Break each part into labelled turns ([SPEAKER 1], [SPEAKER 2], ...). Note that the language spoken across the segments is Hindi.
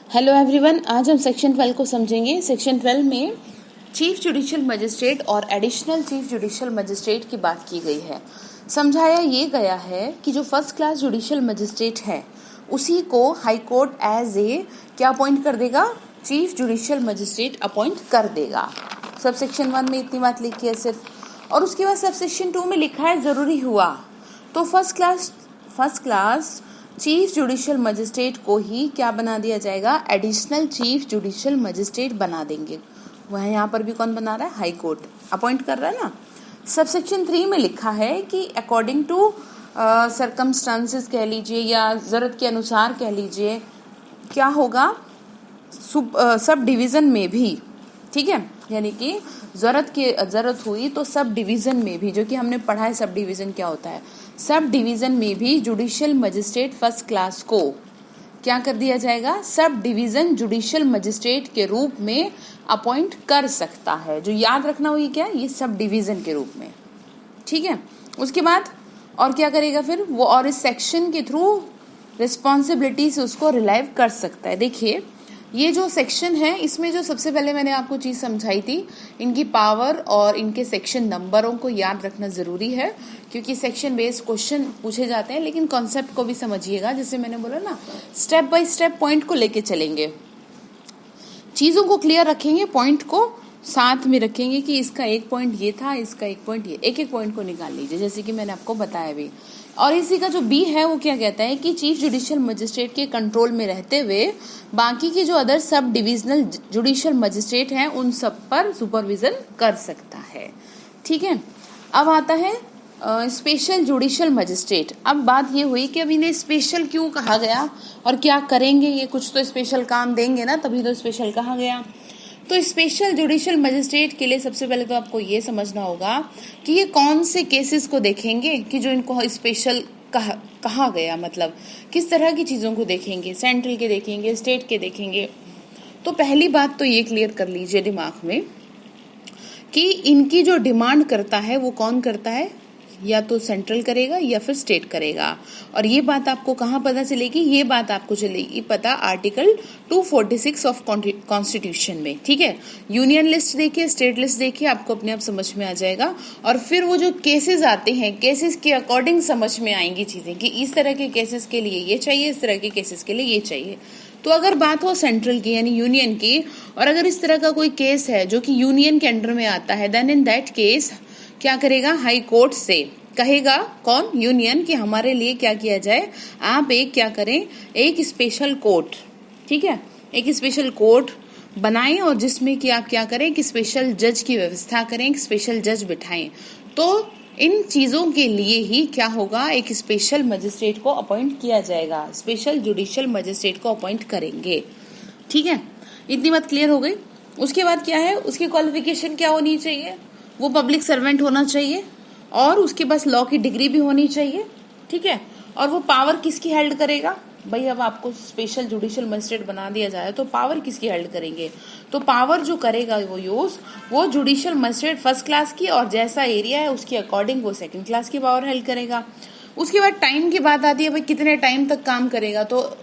[SPEAKER 1] हेलो एवरीवन, आज हम सेक्शन 12 को समझेंगे। सेक्शन 12 में चीफ जुडिशियल मजिस्ट्रेट और एडिशनल चीफ जुडिशियल मजिस्ट्रेट की बात की गई है। समझाया ये गया है कि जो फर्स्ट क्लास जुडिशियल मजिस्ट्रेट है उसी को हाई कोर्ट एज ए क्या अपॉइंट कर देगा, चीफ जुडिशियल मजिस्ट्रेट अपॉइंट कर देगा। सब सेक्शन 1 में इतनी बात लिखी है सिर्फ, और उसके बाद सब सेक्शन 2 में लिखा है जरूरी हुआ तो first class chief judicial magistrate को ही क्या बना दिया जाएगा, एडिशनल चीफ जुडिशियल मजिस्ट्रेट बना देंगे। वह यहाँ पर भी कौन बना रहा है, हाई कोर्ट अपॉइंट कर रहा है ना। सब सेक्शन 3 में लिखा है कि अकॉर्डिंग टू सर्कमस्टांसेस कह लीजिए या ज़रूरत के अनुसार कह लीजिए, क्या होगा, सब डिवीज़न में भी, ठीक है, यानी कि ज़रूरत हुई तो सब डिवीज़न में भी, जो कि हमने पढ़ा है सब डिवीज़न क्या होता है, सब डिवीज़न में भी जुडिशियल मजिस्ट्रेट फर्स्ट क्लास को क्या कर दिया जाएगा, सब डिवीज़न जुडिशियल मजिस्ट्रेट के रूप में अपॉइंट कर सकता है। जो याद रखना हुई क्या, ये सब डिवीज़न के रूप में, ठीक है। उसके बाद और क्या करेगा फिर वो, और इस सेक्शन के थ्रू रिस्पॉन्सिबिलिटी से उसको रिलाइव कर सकता है। देखिए ये जो सेक्शन है इसमें जो सबसे पहले मैंने आपको चीज़ समझाई थी, इनकी पावर और इनके सेक्शन नंबरों को याद रखना ज़रूरी है, क्योंकि सेक्शन बेस्ड क्वेश्चन पूछे जाते हैं। लेकिन कॉन्सेप्ट को भी समझिएगा, जैसे मैंने बोला ना, स्टेप बाय स्टेप पॉइंट को लेके चलेंगे, चीज़ों को क्लियर रखेंगे, पॉइंट को साथ में रखेंगे कि इसका एक पॉइंट ये था, इसका एक पॉइंट ये, एक एक पॉइंट को निकाल लीजिए जैसे कि मैंने आपको बताया भी। और इसी का जो बी है वो क्या कहता है कि चीफ जुडिशियल मजिस्ट्रेट के कंट्रोल में रहते हुए बाकी के जो other sub divisional judicial magistrate हैं उन सब पर सुपरविजन कर सकता है, ठीक है। अब आता है स्पेशल जुडिशियल मजिस्ट्रेट। अब बात ये हुई कि अब इन्हें स्पेशल क्यों कहा गया और क्या करेंगे, ये कुछ तो स्पेशल काम देंगे ना, तभी तो स्पेशल कहा गया। तो स्पेशल जुडिशियल मजिस्ट्रेट के लिए सबसे पहले तो आपको ये समझना होगा कि ये कौन से केसेस को देखेंगे कि जो इनको स्पेशल कहा गया, मतलब किस तरह की चीज़ों को देखेंगे, सेंट्रल के देखेंगे, स्टेट के देखेंगे। तो पहली बात तो ये क्लियर कर लीजिए दिमाग में कि इनकी जो डिमांड करता है वो कौन करता है, या तो सेंट्रल करेगा या फिर स्टेट करेगा। और ये बात आपको कहाँ पता चलेगी, ये बात आपको चलेगी पता आर्टिकल 246 ऑफ कॉन्स्टिट्यूशन में, ठीक है। यूनियन लिस्ट देखिए, स्टेट लिस्ट देखिए, आपको अपने आप समझ में आ जाएगा। और फिर वो जो केसेस आते हैं, केसेस के अकॉर्डिंग समझ में आएंगी चीजें कि इस तरह के केसेस के लिए ये चाहिए, इस तरह के केसेस के लिए ये चाहिए। तो अगर बात हो सेंट्रल की यानी यूनियन की, और अगर इस तरह का कोई केस है जो कि यूनियन के अंडर में आता है, देन इन दैट केस क्या करेगा, हाई कोर्ट से कहेगा कौन, यूनियन, कि हमारे लिए क्या किया जाए, आप एक क्या करें, एक स्पेशल कोर्ट, ठीक है, एक स्पेशल कोर्ट बनाएं और जिसमें कि आप क्या करें कि स्पेशल जज की व्यवस्था करें, एक स्पेशल जज बिठाएं। तो इन चीजों के लिए ही क्या होगा, एक स्पेशल मजिस्ट्रेट को अपॉइंट किया जाएगा, स्पेशल जुडिशियल मजिस्ट्रेट को अपॉइंट करेंगे, ठीक है। इतनी बात क्लियर हो गई। उसके बाद क्या है, उसकी क्वालिफिकेशन क्या होनी चाहिए, वो पब्लिक सर्वेंट होना चाहिए और उसके पास लॉ की डिग्री भी होनी चाहिए, ठीक है। और वो पावर किसकी हेल्ड करेगा, भाई अब आपको स्पेशल जुडिशियल मजिस्ट्रेट बना दिया जाए तो पावर किसकी हेल्ड करेंगे, तो पावर जो करेगा वो यूज, वो जुडिशियल मजिस्ट्रेट फर्स्ट क्लास की, और जैसा एरिया है उसके अकॉर्डिंग वो सेकंड क्लास की पावर हेल्ड करेगा। उसके बाद टाइम की बात आती है, भाई कितने टाइम तक काम करेगा, तो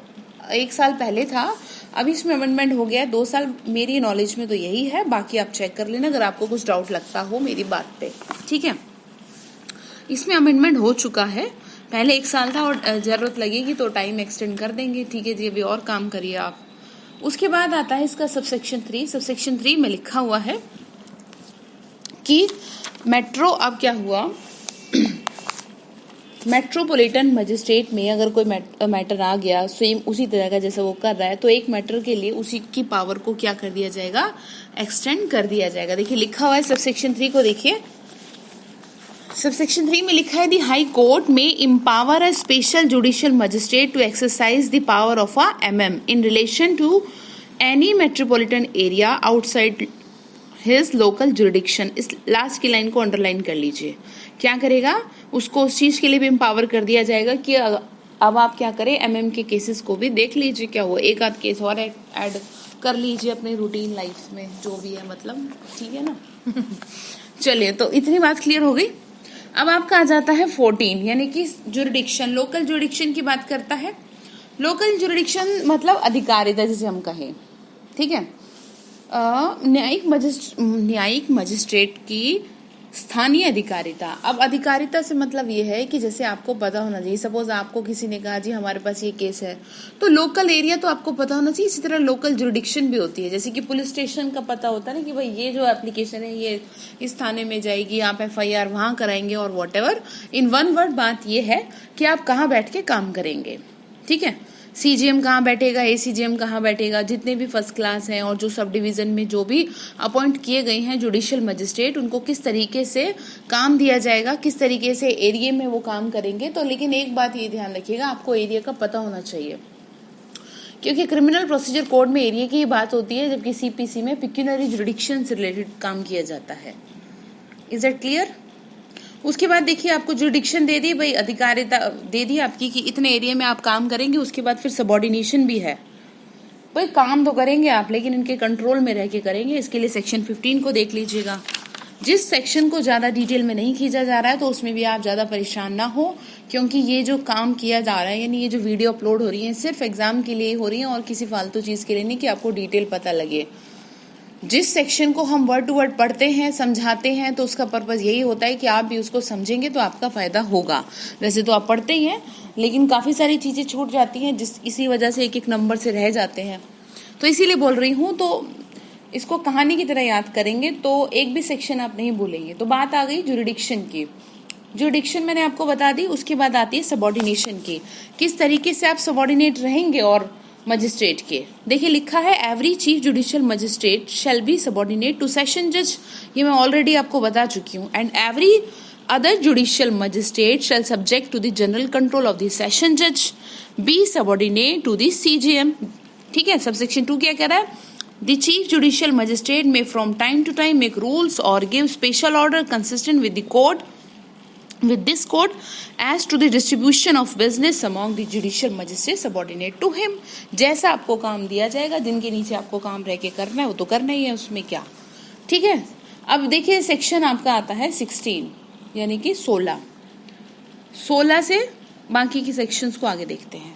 [SPEAKER 1] 1 साल पहले था, अभी इसमें अमेंडमेंट हो गया है 2 साल, मेरी नॉलेज में तो यही है, बाकी आप चेक कर लेना अगर आपको कुछ डाउट लगता हो मेरी बात पे, ठीक है। इसमें अमेंडमेंट हो चुका है, पहले 1 साल था और जरूरत लगेगी तो टाइम एक्सटेंड कर देंगे, ठीक है जी, अभी और काम करिए आप। उसके बाद आता है इसका सबसेक्शन 3। सबसेक्शन 3 में लिखा हुआ है कि मेट्रो, अब क्या हुआ, मेट्रोपॉलिटन मजिस्ट्रेट में अगर कोई मैटर आ गया सेम उसी तरह का जैसे वो कर रहा है, तो एक मैटर के लिए उसी की पावर को क्या कर दिया जाएगा, एक्सटेंड कर दिया जाएगा। देखिए लिखा हुआ है सबसेक्शन 3 को, देखिए सबसेक्शन 3 में लिखा है, the high court may empower a special judicial magistrate to exercise the power of a MM in relation to any metropolitan area outside his local jurisdiction. इस लास्ट की लाइन को अंडरलाइन कर लीजिए, क्या करेगा, उसको उस चीज के लिए भी एम्पावर कर दिया जाएगा कि अब आप क्या करें, MM के केसेस को भी देख लीजिए, क्या हुआ, एक आध केस और ऐड कर लीजिए अपने रूटीन लाइफ में, जो भी है, मतलब ठीक है ना। चलिए, तो इतनी बात क्लियर हो गई। अब आपका आ जाता है 14, यानी कि जुरिडिक्शन, लोकल जुरिडिक्शन की बात करता है। लोकल जुरिडिक्शन मतलब अधिकारिता जिसे हम कहें, ठीक है। न्यायिक मजिस्ट्रेट की स्थानीय अधिकारिता। अब अधिकारिता से मतलब ये है कि जैसे आपको पता होना चाहिए, सपोज आपको किसी ने कहा जी हमारे पास ये केस है, तो लोकल एरिया तो आपको पता होना चाहिए। इसी तरह लोकल जुरिडिक्शन भी होती है, जैसे कि पुलिस स्टेशन का पता होता है ना कि भाई ये जो एप्लीकेशन है ये इस थाने में जाएगी, आप FIR वहां कराएंगे और वॉट। इन वन वर्ड बात ये है कि आप कहाँ बैठ के काम करेंगे, ठीक है। CGM कहाँ बैठेगा, ACGM कहाँ बैठेगा, जितने भी फर्स्ट क्लास हैं और जो सब डिवीजन में जो भी अपॉइंट किए गए हैं जुडिशियल मजिस्ट्रेट, उनको किस तरीके से काम दिया जाएगा, किस तरीके से एरिया में वो काम करेंगे। तो लेकिन एक बात ये ध्यान रखिएगा, आपको एरिया का पता होना चाहिए, क्योंकि क्रिमिनल प्रोसीजर कोड में एरिया की बात होती है, जबकि CPC में पिक्यूनरी जुरिडिक्शन से रिलेटेड काम किया जाता है। Is that clear? उसके बाद देखिए आपको जुरिडिक्शन दे दी, भाई अधिकारिता दे दी आपकी कि इतने एरिया में आप काम करेंगे। उसके बाद फिर सबऑर्डिनेशन भी है, भाई काम तो करेंगे आप लेकिन इनके कंट्रोल में रह के करेंगे। इसके लिए सेक्शन 15 को देख लीजिएगा। जिस सेक्शन को ज्यादा डिटेल में नहीं खींचा जा रहा है तो उसमें भी आप ज्यादा परेशान ना हो, क्योंकि ये जो काम किया जा रहा है, यानी ये जो वीडियो अपलोड हो रही है, सिर्फ एग्जाम के लिए हो रही है और किसी फालतू चीज के लिए नहीं कि आपको डिटेल पता लगे। जिस सेक्शन को हम वर्ड टू वर्ड पढ़ते हैं, समझाते हैं, तो उसका पर्पस यही होता है कि आप भी उसको समझेंगे तो आपका फायदा होगा। वैसे तो आप पढ़ते ही हैं, लेकिन काफी सारी चीजें छूट जाती हैं, इसी वजह से एक एक नंबर से रह जाते हैं। तो इसीलिए बोल रही हूँ, तो इसको कहानी की तरह याद करेंगे तो एक भी सेक्शन आप नहीं भूलेंगे। तो बात आ गई जुरिडिक्शन की। जुरिडिक्शन मैंने आपको बता दी। उसके बाद आती है सबऑर्डिनेशन की, किस तरीके से आप सबऑर्डिनेट रहेंगे और मजिस्ट्रेट के। देखिए लिखा है every chief judicial magistrate shall be subordinate to session जज, ये मैं ऑलरेडी आपको बता चुकी हूँ। And every other judicial magistrate shall subject to the general control of the session जज, be subordinate to the CGM। ठीक है, सबसेक्शन 2 क्या कह रहा है? The chief judicial magistrate may from time to time make rules or give special order consistent with this code as to the distribution of business among the judicial magistrate subordinate to him। जैसा आपको काम दिया जाएगा, जिनके नीचे आपको काम रह के करना है वो तो करना ही है, उसमें क्या। ठीक है, अब देखिए सेक्शन आपका आता है 16 यानी कि 16 से बाकी की सेक्शंस को आगे देखते हैं।